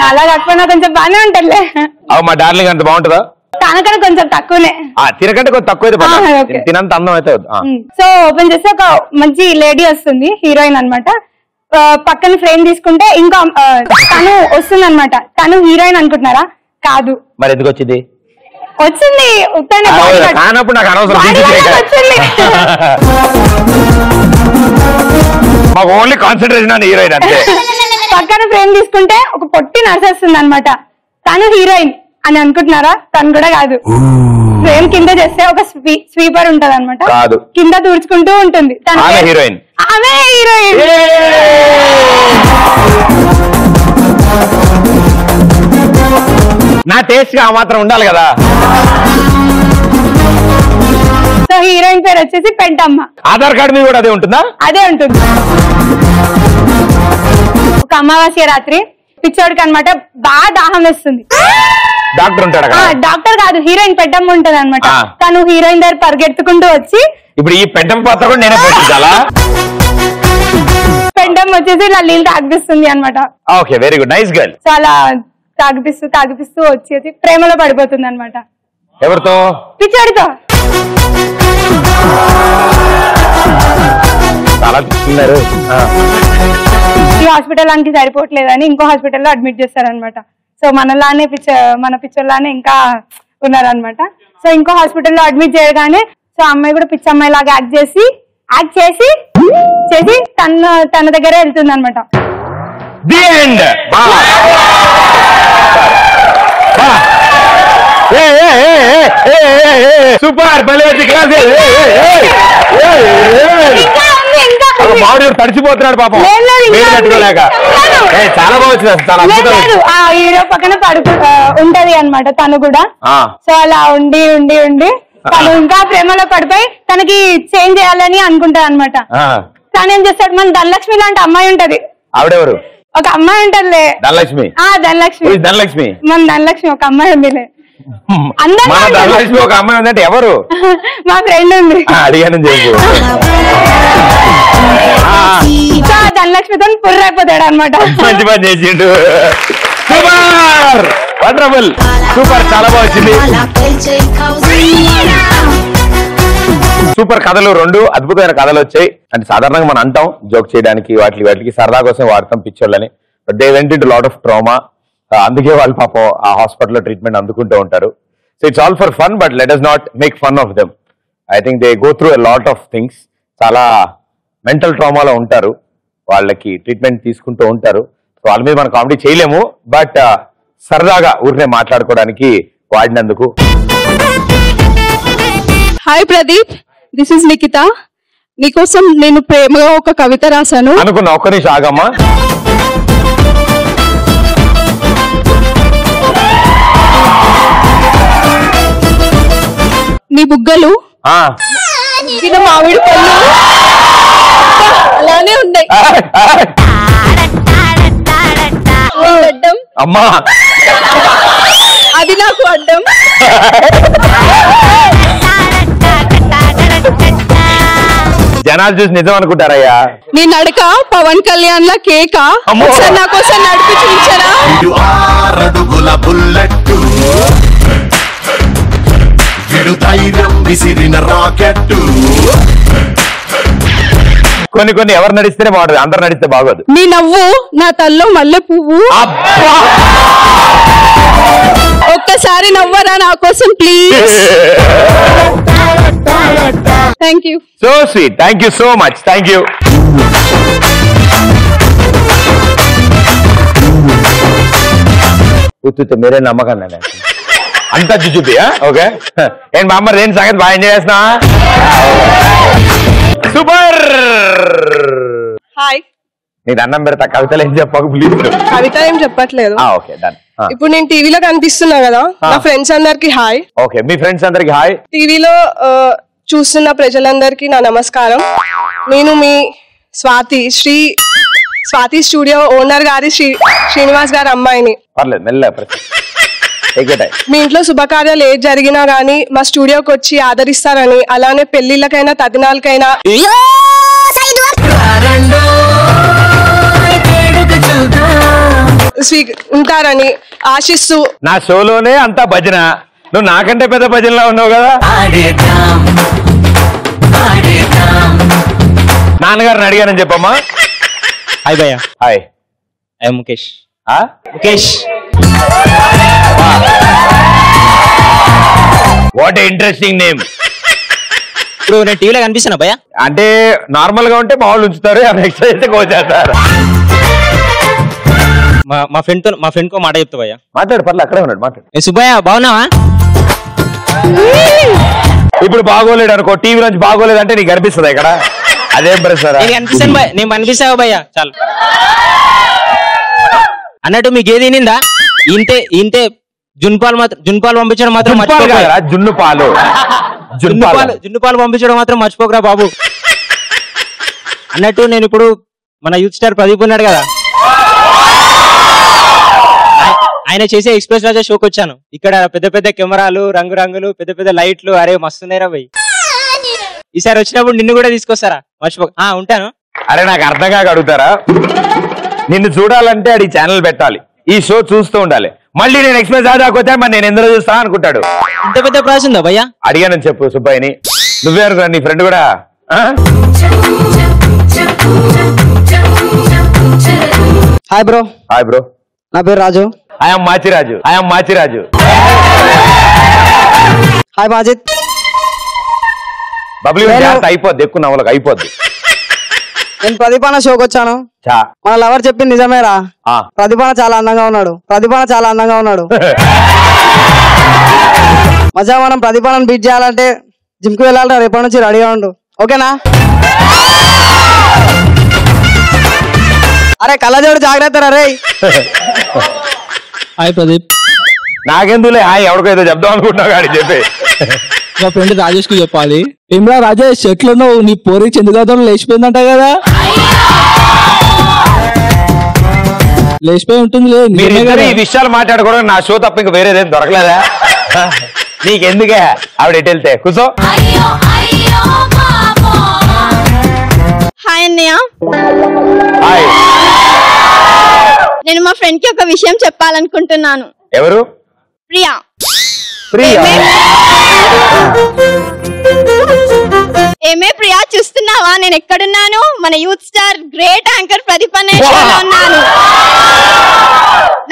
అలా కాకపోయినా కొంచెం బాగానే ఉంటదిలే. మా డార్లింగ్ అంత బాగుంటుందా? తనకంటే కొంచెం తక్కువనే, తినకంటే కొంచెం తక్కువ తినంత అందం అయితే. సో ఓపెన్ చేస్తే ఒక మంచి లేడీ వస్తుంది, హీరోయిన్ అనమాట. పక్కన ఫ్రేమ్ తీసుకుంటే ఇంకా తను వస్తుంది అనమాట. తను హీరోయిన్ అనుకుంటున్నారా? కాదు. మరి ఎందుకు వచ్చింది? వచ్చింది కానప్పుడు నాకు అనవసరం. మాకు ఓన్లీ కాన్సన్ట్రేషన్ అని హీరోయిన్ అంతే. పక్కన ఫ్రేమ్ తీసుకుంటే ఒక పొట్టి నర్స్ వస్తుంది అనమాట. తను హీరోయిన్ అని అనుకుంటున్నారా? తను కూడా కాదు. ఫ్రేమ్ కింద చేస్తే ఒక స్వీపర్ ఉంటది అనమాట, కింద దూర్చుకుంటూ ఉంటుంది. ఆమె హీరోయిన్. నా టేస్ట్ గా మాత్రం ఉండాలి కదా. సో హీరోయిన్ పేరు వచ్చేసి పెంటమ్మ. ఆధార్ కార్డు మీద కూడా అదే ఉంటుందా? అదే ఉంటుంది. ఒక అమావాస్య రాత్రి పిచ్చోడికి అనమాట బాగా దాహం వేస్తుంది. డాక్టర్ ఉంటాడు. డాక్టర్ కాదు, హీరోయిన్ పెద్దమ్మ ఉంటది అనమాట. తను హీరోయిన్ దగ్గర పరిగెత్తుకుంటూ వచ్చి, ఇప్పుడు ఈ పెద్దమ్మ పాత్ర కూడా నేనే పోషించాలా? పెద్దమ్మ వచ్చేసి ఇలా నీళ్ళు తాగిపిస్తుంది అనమాట. Okay, very good, nice girl. So అలా తాగిపిస్తూ వచ్చి ప్రేమలో పడిపోతుంది అనమాట. ఎవరితో? పిచ్చోడితో. ఈ హాస్పిటల్ అంతా సరిపోవట్లేదని ఇంకో హాస్పిటల్లో అడ్మిట్ చేస్తారనమాట. సో మన పిచ్చర్లానే ఇంకా ఉన్నారనమాట. సో ఇంకో హాస్పిటల్లో అడ్మిట్ చేయగానే సో అమ్మాయి కూడా పిచ్చి అమ్మాయి లాగా యాక్ట్ చేసి తన దగ్గరే వెళ్తుంది అనమాట. సూపర్, తడిచిపోతున్నాడు పాపం పెట్టుకోలేక. చాలా బాగుంది. హీరో పక్కన ఉంటది అనమాట తను కూడా. సో అలా ఉండి తను ఇంకా ప్రేమలో పడిపోయి తనకి చేంజ్ చేయాలని అనుకుంటాడు అనమాట. తను ఏం చేస్తాడు, మన ధనలక్ష్మి లాంటి అమ్మాయి ఉంటది. ఆవిడెవరు? ఒక అమ్మాయి ఉంటదిలే, ధనలక్ష్మి. ధనలక్ష్మి మన ధనలక్ష్మి ఒక అమ్మాయి ఉందిలే. ధనలక్ష్మి ఒక అమ్మాయి ఉందంటే ఎవరు? మా ఫ్రెండ్ ఉంది, అడిగాను చెప్పు. ధనలక్ష్మితో పుర్ర అయిపోతాడు అనమాట. మంచి పని చేసిండు. సూపర్, వండర్ఫుల్, సూపర్, చాలా బాగా వచ్చింది. సూపర్ కథలు, 2 అద్భుతమైన కథలు వచ్చాయి. అంటే సాధారణంగా మనం అంటాం జోక్ చేయడానికి, వాటికి సరదా కోసం వాడతాం పిక్చర్లని. But they went into lot of trauma. అందుకే వాళ్ళు పాపం ఆ హాస్పిటల్లో ట్రీట్మెంట్ అందుకుంటూ ఉంటారు. So it's all for fun, but let us not make fun of them. I think they go through a lot of things. చాలా మెంటల్ ట్రామాలో ఉంటారు, వాళ్ళకి ట్రీట్మెంట్ తీసుకుంటూ ఉంటారు. సో వాళ్ళ మీద మనం కామెడీ చేయలేము, బట్ సరదాగా ఊరినే మాట్లాడుకోవడానికి వాడినందుకు. Hi Pradeep, this is Nikhita. నీకోసం నేను ప్రేమగా ఒక కవిత రాశాను. అనుకున్నా, ఒక్క నిమిషం ఆగమ్మా. నీ బుగ్గలు మామిడి పళ్ళు అలానే ఉన్నాయి. అమ్మా అది నాకు అడ్డం. జనాలు చూసి నిజం అనుకుంటారయ్యా. నీ నడక పవన్ కళ్యాణ్ లా కేక, నా కోసం నడిపి చూపించరా. విసిరు ధైర్యం విసిరిన రాకెట్టు. కొన్ని ఎవరు నడిస్తేనే బాగుంటుంది, అందరు నడిస్తే బాగోదు. నీ నవ్వు నా తల్లో మల్లె పువ్వు. ఒక్కసారి నవ్వరా నా కోసం please. Thank you. So sweet. Thank you so much. Thank you. మీరే నమ్మకం అంతా చూపి. ఓకే ఏంటి మా అమ్మ ఏం సంగతి బాగా ఎంజాయ్ చేస్తున్నా? సూపర్. హాయ్. నీకు అన్నం పెడతా, కవితలు ఏం చెప్పకు ప్లీజ్. కవిత ఏం చెప్పట్లేదు. Okay done. ఇప్పుడు నేను టీవీలో కనిపిస్తున్నా కదా, నా ఫ్రెండ్స్ అందరికి హాయ్. ఓకే మీ ఫ్రెండ్స్ అందరికి హాయ్. టీవీలో చూస్తున్న ప్రజలందరికీ నా నమస్కారం. నేను మీ స్వాతి స్టూడియో ఓనర్ గారి శ్రీనివాస్ గారి అమ్మాయిని. పర్లేదు మెల్లగా. మీ ఇంట్లో శుభకార్యాలు ఏది జరిగినా గానీ మా స్టూడియోకి వచ్చి ఆదరిస్తారని, అలానే పెళ్లిళ్ళకైనా తదినాలకైనా ఉంటారని ఆశిస్తూ. నా షోలోనే అంతా భజన, నువ్వు నాకంటే పెద్ద భజనలా ఉన్నావు కదా. నాన్నగారిని అడిగానని చెప్పమ్మా. హాయ్ భయ్యా. Hi. I Mukesh. Mukesh. What interesting name. ఇప్పుడు నేను టీవీలో కనిపిస్తున్నా భయ్యా. అంటే నార్మల్ గా ఉంటే మామూలు ఉంచుతారు, నెక్స్ట్ అయితే కోచేస్తారు. మా ఫ్రెండ్ కో మాట చెప్తా భయ్యా. మాట్లాడు పర్లేదు, అక్కడే ఉన్నాడు మాట్లాడు. సుబ్బయ్య బాగున్నావా? ఇప్పుడు బాగోలేడు అనుకో, టీవీ నుంచి బాగోలేదు అంటే నీకు కనిపిస్తుంది ఇక్కడ. అదేం ప్రశ్న? నేను కనిపిస్తావా భయ్యా? చాలు అన్నట్టు మీకు ఏది నిందా? ఇంతే జున్పాలు పంపించడం మాత్రం మర్చిపోకరా. జున్నుపాలు పంపించడం మాత్రం మర్చిపోకరా బాబు. అన్నట్టు నేను ఇప్పుడు మన యూత్ స్టార్ ప్రదీప్ ఉన్నాడు కదా, ఆయన చేసే ఎక్స్ప్రెస్ రాజా షోకి వచ్చాను. ఇక్కడ పెద్ద పెద్ద కెమెరాలు, రంగురంగులు, పెద్ద పెద్ద లైట్లు, అరే మస్తున్నాయిరా భయ్. ఈసారి వచ్చినప్పుడు నిన్ను కూడా తీసుకొస్తారా? మర్చిపో. ఉంటాను. అరే నాకు అర్థం కాక అడుగుతారా? నిన్ను చూడాలంటే అది ఛానల్ పెట్టాలి, ఈ షో చూస్తూ ఉండాలి. మళ్ళీ నేను ఎక్స్ప్రెస్ రాజాకి వచ్చా మరి నేను ఎందులో చూస్తా అనుకుంటాడు. ఇంత పెద్ద ప్రాసెస్ ఉందా భయ్యా? అడిగానని చెప్పు సుబ్బయ్యని. నువ్వే అనుకున్నా నీ ఫ్రెండ్ కూడా. Hi bro. Hi bro. నా పేరు రాజు. ఐఎమ్ మాచిరాజు. హాయ్ మాజిద్. బబ్లీ అయిపోద్ది, ఎక్కువ నవ్వులకు అయిపోద్ది. నేను ప్రదీపాన షోకి వచ్చాను. మన లవర్ చెప్పింది నిజమేరా, ప్రదీపాన చాలా అందంగా ఉన్నాడు. మజా మనం ప్రదీపాలను బీట్ చేయాలంటే జిమ్ కి వెళ్ళాలంటే రేపటి నుంచి రెడీగా ఉండు, ఓకేనా? అరే కళ్ళజోడు జాగ్రత్త రే. హాయ్ ప్రదీప్. నాకెందులే హాయ్, ఎవరికో ఏదో చెప్దాం అనుకుంటున్నావు గాడి చెప్పి. మా ఫ్రెండ్ రాజేష్ కి చెప్పాలి. ఏమ్రా రాజేష్ ఎట్లున్నావు? నీ పోరి చంద్రగాతో లేచిపోయిందంట కదా. లేచిపోయి ఉంటుంది. ఈ విషయాలు మాట్లాడుకోవడం నా షో తప్ప ఇంకా వేరేదేం దొరకలేదా? నీకెందుకే ఆవిడ ఎటు వెళ్తే కూర్చో. హాయ్ అన్నయ్య. హాయ్. నేను మా ఫ్రెండ్ కి ఒక విషయం చెప్పాలనుకుంటున్నాను. ఎవరు? ప్రియా. ఏమే ప్రియా చూస్తున్నావా నేను ఎక్కడున్నాను? మన youth star great anchor Pradeep అనే షోలో ఉన్నాను.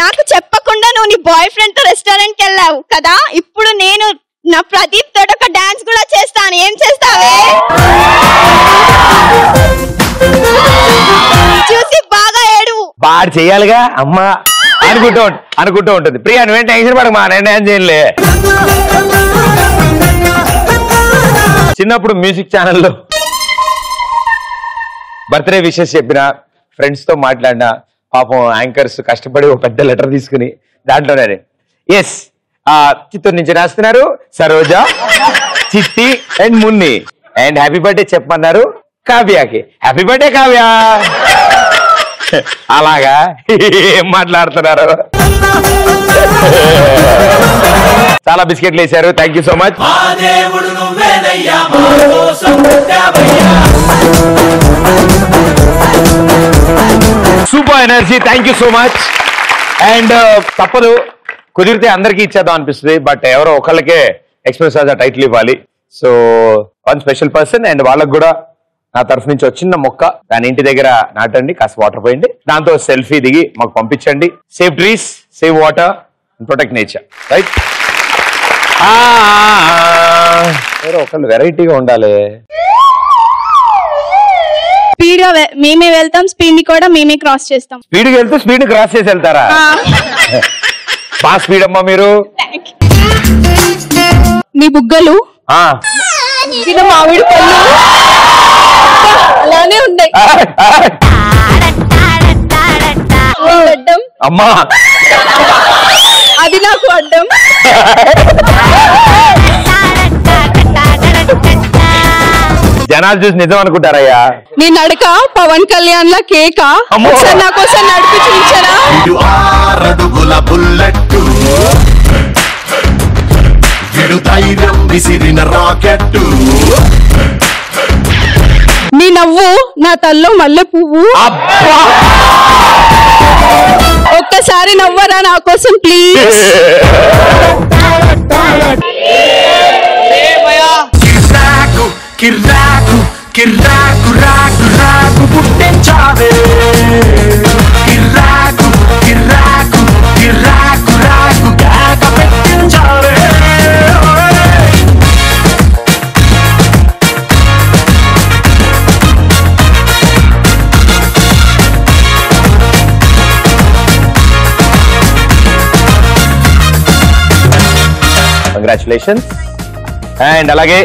నాకు చెప్పకుండా నువ్వు నీ బాయ్ ఫ్రెండ్ తో రెస్టారెంట్ కి వెళ్ళావు కదా, ఇప్పుడు నేను నా ప్రదీప్ తోటి ఒక డాన్స్ కూడా చేస్తాను. ఏం చేస్తావే? చూసి బాగా ఏడు. బాగా చెయ్యాలిగా అమ్మా అనుకుంటూ ఉంటుంది. ప్రియా నువ్వేం టెన్షన్ పడకు, మా నేను డాన్స్ చేయలే. చిన్నప్పుడు మ్యూజిక్ ఛానల్లో బర్త్డే విషెస్ చెప్పిన, ఫ్రెండ్స్ తో మాట్లాడినా, పాపం యాంకర్స్ కష్టపడి ఒక పెద్ద లెటర్ తీసుకుని దాంట్లోనే ఎస్ చిత్తూరు నుంచి రాస్తున్నారు సరోజా, చిట్టి and Munni, and happy birthday చెప్పమన్నారు కావ్యాకి. Happy birthday Kavya. అలాగా ఏం మాట్లాడుతున్నారు? చాలా బిస్కెట్లు వేశారు. Thank you so much. Super energy. Thank you so much. And తప్పదు, కుదిరితే అందరికీ ఇచ్చేద్దాం అనిపిస్తుంది, బట్ ఎవరో ఒకళ్ళకే ఎక్స్ప్రెస్ రాజా టైటిల్ ఇవ్వాలి. So one special person and వాళ్ళకు కూడా నా తరఫు నుంచి వచ్చిన మొక్క దాని ఇంటి దగ్గర నాటండి, కాస్త వాటర్ పోయండి, దాంతో సెల్ఫీ దిగి మాకు పంపించండి. Save trees, save water and protect nature. Right? ఎవరో ఒకళ్ళు వెరైటీగా ఉండాలి. స్పీడ్ గా మేమే వెళ్తాం, స్పీడ్ ని కూడా మేమే క్రాస్ చేస్తాం. స్పీడ్ గా వెళ్తే స్పీడ్ క్రాస్ చేసి వెళ్తారా? బాగా స్పీడ్ అమ్మా మీరు. నీ బుగ్గలు మామిడి పళ్ళు అలానే ఉన్నాయి. అడ్డం అమ్మా, అది నాకు అడ్డం. జనాలు చూసి నిజం అనుకుంటారయ్యా. నీ నడక పవన్ కళ్యాణ్ లా కేక నా కోసం నడిపి చూపించరా. నీ నవ్వు నా తల్లో మల్లె పువ్వు. ఒక్కసారి నవ్వరా నా కోసం ప్లీజ్. కిర్రాకు కిర్రాకు రాకు రాకు పుట్టించావే, కిర్రాకు కిర్రాకు కిర్రాకు రాకు కేక పెట్టించావే. కంగ్రాచులేషన్స్. అండ్ అలాగే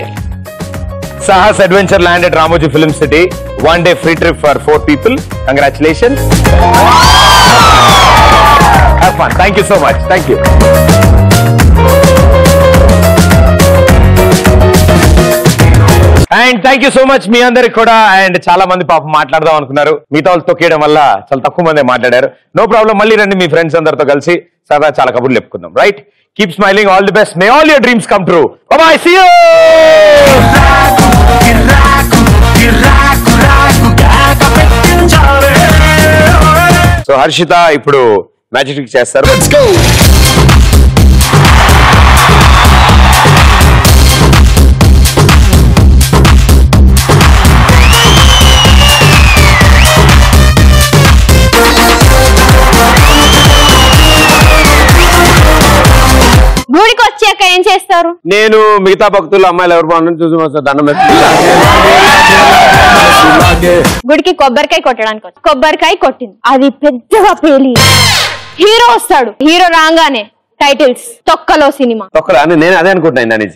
Sahas Adventure Land at Ramoji Film City. 1 day free trip for 4 people. Congratulations. Have fun. Thank you so much. Thank you. And thank you so much మీ అందరికి కూడా. అండ్ చాలా మంది పాపం మాట్లాడదాం అనుకున్నారు, మిగతా వాళ్ళు తొక్కేయడం వల్ల చాలా తక్కువ మంది మాట్లాడారు. నో ప్రాబ్లం, మళ్ళీ రండి మీ ఫ్రెండ్స్ అందరితో కలిసి సరదా చాలా కబుర్లు చెప్పుకుందాం. Right? Keep smiling. All the best. May all your dreams come true. Bye-bye. See you. So Harshita ఇప్పుడు మ్యాజిక్ ట్రిక్ చేస్తారు. Let's go. గుడికి వచ్చాక ఏం చేస్తారు? నేను మిగతా భక్తులు అమ్మాయిలు ఎవరు బాగుందని చూసి దండం గుడికి కొబ్బరికాయ కొట్టడానికి కొబ్బరికాయ కొట్టింది, అది పెద్దగా పేలి హీరో వస్తాడు. హీరో రాగానే టైటిల్స్ తొక్కలో సినిమా. తొక్కలా? నేను అదే అనుకుంటున్నాను.